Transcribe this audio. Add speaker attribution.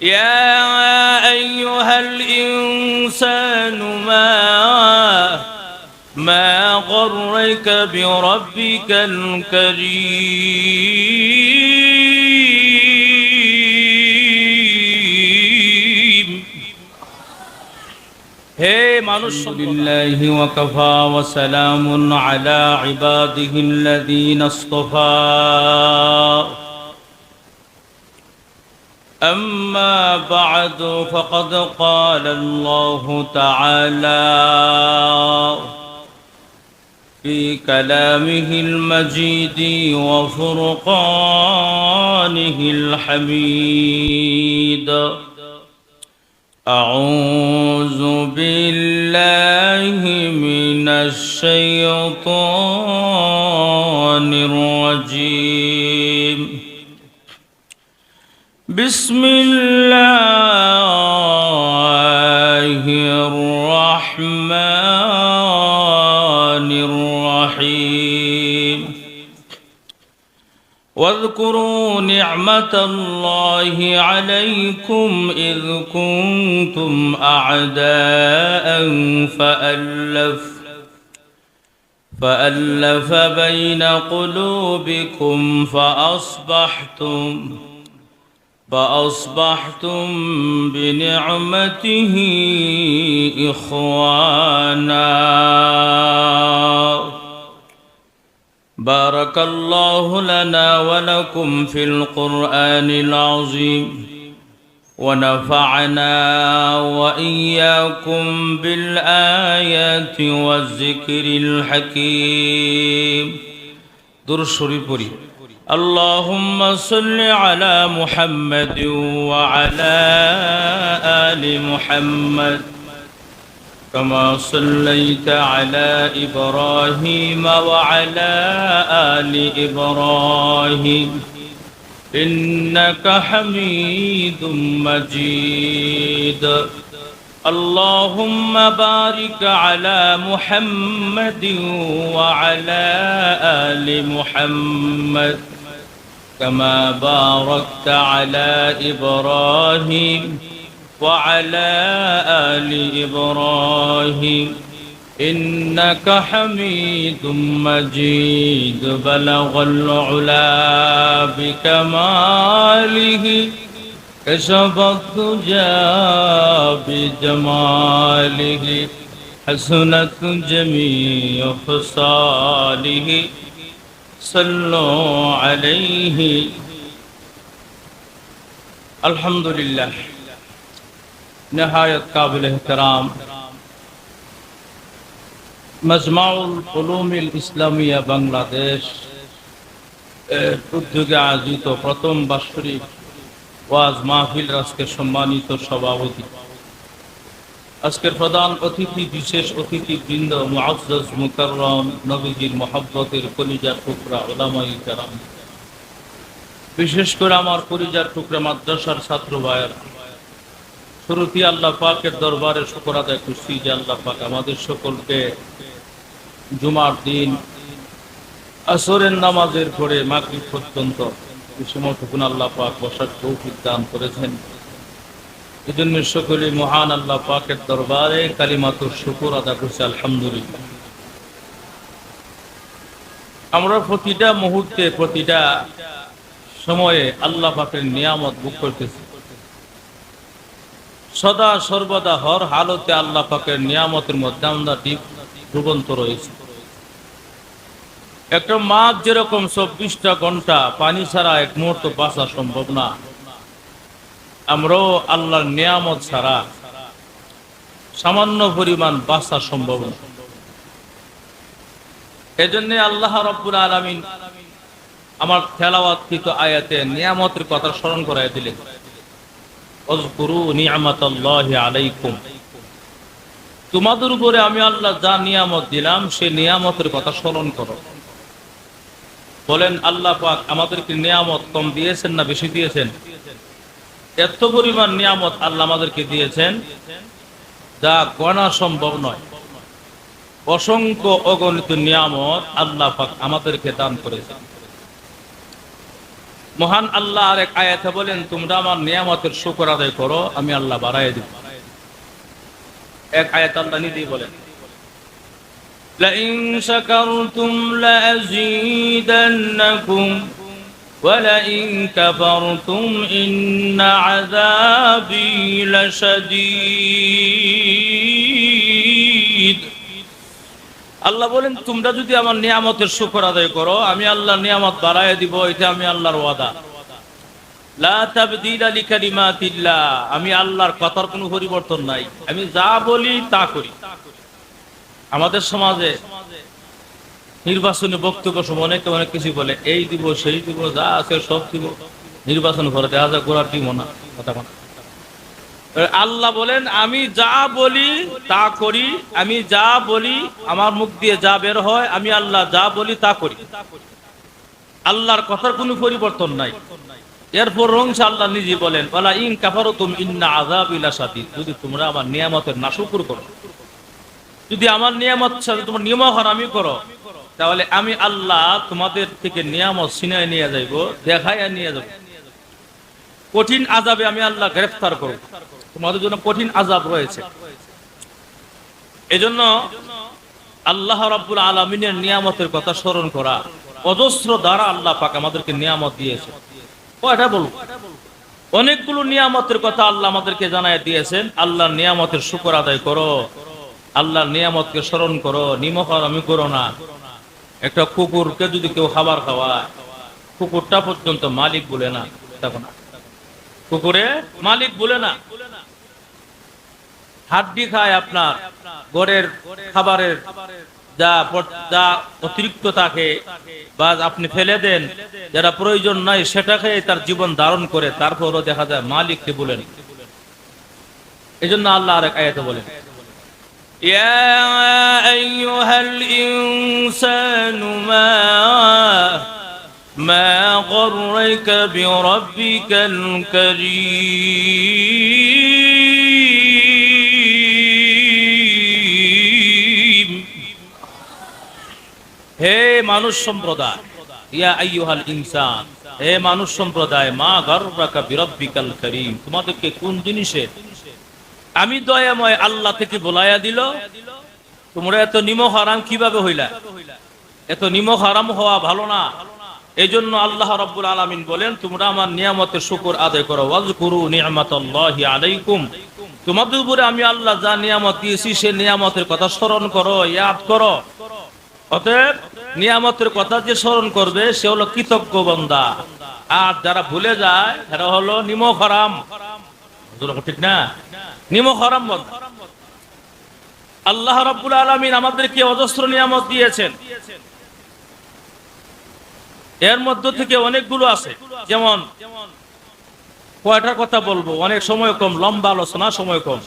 Speaker 1: يا أيها الإنسان ما غرك بربك الكريم هي মানুষ لله وكفى وسلام على عباده الذين اصطفى أما بعد فقد قال الله تعالى في كلامه المجيد وفرقانه الحميد أعوذ بالله من الشيطان الرجيم بسم الله الرحمن الرحيم واذكروا نعمة الله عليكم إذ كنتم أعداء فألف بين قلوبكم فأصبحتم بنعمته إخوانا بارك الله لنا ولكم في القرآن العظيم ونفعنا وإياكم بالآيات والذكر الحكيم درود شريف পড়ি اللهم صل على محمد وعلى آل محمد كما صليت على إبراهيم وعلى آل إبراهيم إنك حميد مجيد اللهم بارك على محمد وعلى آل محمد كما باركت على إبراهيم وعلى آل إبراهيم إنك حميد مجيد بلغ العلا بكماله كشف الدجى بجماله حسنت جميع خصاله صلوا عليه الحمد لله نهاية قابل احترام মজমাউল উলুমিল ইসলামিয়া বাংলাদেশ উদ্যোগে আয়োজিত প্রথম বাৎসরিক ওয়াজ মাহফিল আজকের সম্মানিত সভাপতি, আজকের প্রধান অতিথি, বিশেষ অতিথিবৃন্দ, মুআজ্জাজ মুকাররম, নবীজির মহব্বতের কলিজার টুকরা উলামায়ে কেরাম, বিশেষ করে আমার কলিজার টুকরা মাদ্রাসার ছাত্র ভাইয়েরা, শুরুতে আল্লাহ পাকের দরবারে শুকর আদায় করছি যে আল্লাহ পাক আমাদের সকলকে জুমার দিন আসরের নামাজের পরে মাগরিব পর্যন্ত এই সময়টুকু আল্লাহ পাক বসার তৌফিক দান করেছেন। এই জন্য সকলে মহান আল্লাহ পাকের দরবারে কালিমাতুর শুকর আদায় করছি আলহামদুলিল্লাহ। আমরা প্রতিটা মুহূর্তে প্রতিটা সময়ে আল্লাহ পাকের নিয়ামত ভোগ করতেছি। সদা সর্বদা হর হালতে আল্লাহ পাকের নিয়ামতের মধ্যে আমরা ডুবন্ত রয়েছি। একটা মাছ যেরকম 24টা ঘন্টা পানি ছাড়া এক মুহূর্ত বাঁচা সম্ভব না, আমরাও আল্লাহর নিয়ামত ছাড়া সামান্য পরিমাণ বাঁচা সম্ভব না। এজন্য আল্লাহ রাব্বুল আলামিন আমার তেলাওয়াতকৃত আয়াতে নিয়ামতের কথা স্মরণ করায় দিলেন, আযকুরু নি'মাতাল্লাহি আলাইকুম, তোমাদের উপরে আমি আল্লাহ যা নিয়ামত দিলাম সেই নিয়ামতের কথা স্মরণ করো। বলেন আল্লাহ পাক আমাদেরকে নিয়ামত কম দিয়েছেন না বেশি দিয়েছেন? এত পরিমাণ নিয়ামত আল্লাহ আমাদেরকে দিয়েছেন যা গণা সম্ভব নয়। অসংখ্য অগণিত নিয়ামত আল্লাহ পাক আমাদেরকে দান করেছেন। মহান আল্লাহ আর এক আয়াতে বলেন, তোমরা আমার নিয়ামতের শুকর আদায় করো, আমি আল্লাহ বাড়াইয়া দিব। এক আয়াত আল্লাহ নিজেই বলেন, লাইন শাকারতুম লাযীদান্নাকুম ওয়া লাইন কাফারতুম ইন্না আযাবী লাশাদীদ। আল্লাহ বলেন, তোমরা যদি আমার নিয়ামতের শুকর আদায় করো, আমি আল্লাহর নিয়ামত বাড়াইয়া দিব, এটা আমি আল্লাহর ওয়াদা। লা তাবদীলা লিকালিমাতিল্লাহ, আমি আল্লাহর কথার কোনো পরিবর্তন নাই, আমি যা বলি তা করি। আমাদের সমাজে নির্বাচনী বক্তব্য সময় অনেকে অনেক কিছু বলে, এই দিব সেই দিব, যা আছে সব দিব, নির্বাচন করে দেখা যায় গোড়ার দিব না, কথা বলা। আল্লাহ বলেন, আমি যা বলি তা করি, আমি যা বলি আমার মুখ দিয়ে যা বের হয়, আমি আল্লাহ যা বলি তা করি। আল্লাহর কথার কোনো পরিবর্তন নাই। এরপর রংস আল্লাহ নিজে বলেন, ওয়ালা ইন কাফারতুম ইন্না আযাবী লাশাদীদ, যদি তোমরা আমার নিয়ামতের নাশুকর করো, যদি আমার নিয়ামত সাথে তোমার নিয়ম হারামি করো, তাহলে আমি আল্লাহ তোমাদের থেকে নিয়ামত ছিনায় নিয়ে যাইব, দেখাইয়া নিয়ে যাব, কঠিন আযাবে আমি আল্লাহ গ্রেফতার করব। তোমাদের জন্য কঠিন আযাব রয়েছে। এজন্য আল্লাহ রাব্বুল আলামিনের নিয়ামতের কথা স্মরণ করা, অজস্র দ্বারা আল্লাহ পাক আমাদেরকে নিয়ামত দিয়েছে। কয়টা বলবো? অনেকগুলো নিয়ামতের কথা আল্লাহ আমাদেরকে জানায় দিয়েছেন। আল্লাহর নিয়ামতের শুকর আদায় করো, আল্লাহর নিয়ামতকে স্মরণ করো, নিমখরামি করো না। একটা কুকুরকে যদি কেউ খাবার খাওয়ায়, কুকুরটা পর্যন্ত মালিক বলে না, তখন কুকুরে মালিক বলে না। হাড্ডি খায় আপনার ঘরের খাবারের যা অতিরিক্ত থাকে বা আপনি ফেলে দেন, যারা প্রয়োজন নাই সেটা খেয়ে তার জীবন ধারণ করে, তারপরও দেখা যায় মালিককে বলেন। এই জন্য আল্লাহ আরেক আয়াতে বলেন, ইয়া আইয়ুহাল ইনসানু মা গররাকা বিরাব্বিকাল কারীম। হে মানুষ সম্প্রদায়, ইয়া আইয়ুহাল ইনসান, হে মানুষ সম্প্রদায়, মা গররাকা বিরাব্বিকাল কারীম, তোমাদেরকে কোন জিনিসে আমি দয়াময় আল্লাহ থেকে বলাইয়া দিল? তোমরা এত নিমখ হারাম কিভাবে হইলা? এত নিমখ হারাম হওয়া ভালো না। এই জন্য আল্লাহ রাব্বুল আলামিন বলেন, তোমরা আমার নিয়ামতের শুকর আদায় করো। ওয়াজকুরু নি'মাতাল্লাহি আলাইকুম, তোমাদের উপরে আমি আল্লাহ যা নিয়ামত দিয়েছি সে নিয়ামতের কথা স্মরণ করো, ইয়াদ করো। অতএব নিয়ামতের কথা যে স্মরণ করবে সে হলো কৃতজ্ঞ বান্দা, আর যারা ভুলে যায় এরা হলো নিমখ হারাম। ঠিক না? নিমখ হারাম বান্দা। আল্লাহ রাব্বুল আলামিন আমাদেরকে অজস্র নিয়ামত দিয়েছেন, এর মধ্য থেকে অনেকগুলো আছে। যেমন কয়টার কথা বলবো, অনেক সময় কম, লম্বা আলোচনা সময় কম।